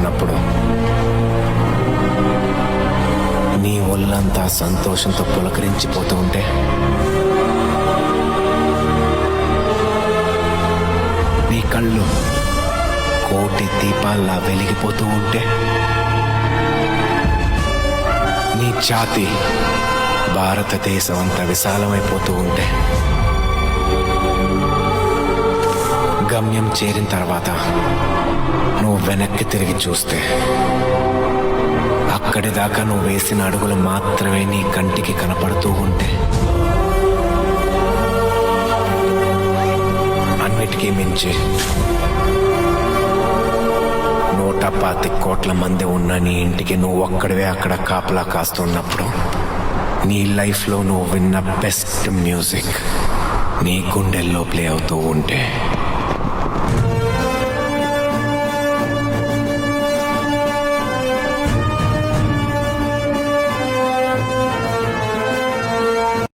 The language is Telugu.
ఉన్నప్పుడు నీ ఒళ్ళంతా సంతోషంతో పులకరించిపోతూ ఉంటే నీ కళ్ళు కోటి దీపాల్లా వెలిగిపోతూ ఉంటే నీ ఛాతి భారతదేశం అంతా విశాలమైపోతూ ఉంటే గమ్యం చేరిన తర్వాత నువ్వు వెనక్కి తిరిగి చూస్తే అక్కడి దాకా నువ్వు వేసిన అడుగులు మాత్రమే నీ కంటికి కనపడుతూ ఉంటే అన్నిటికీ మించి 125 కోట్ల మంది ఉన్న నీ ఇంటికి నువ్వు ఒక్కడివే అక్కడ కాపలా కాస్తున్నప్పుడు నీ లైఫ్లో నువ్వు విన్న బెస్ట్ మ్యూజిక్ నీ గుండెల్లో ప్లే అవుతూ ఉంటే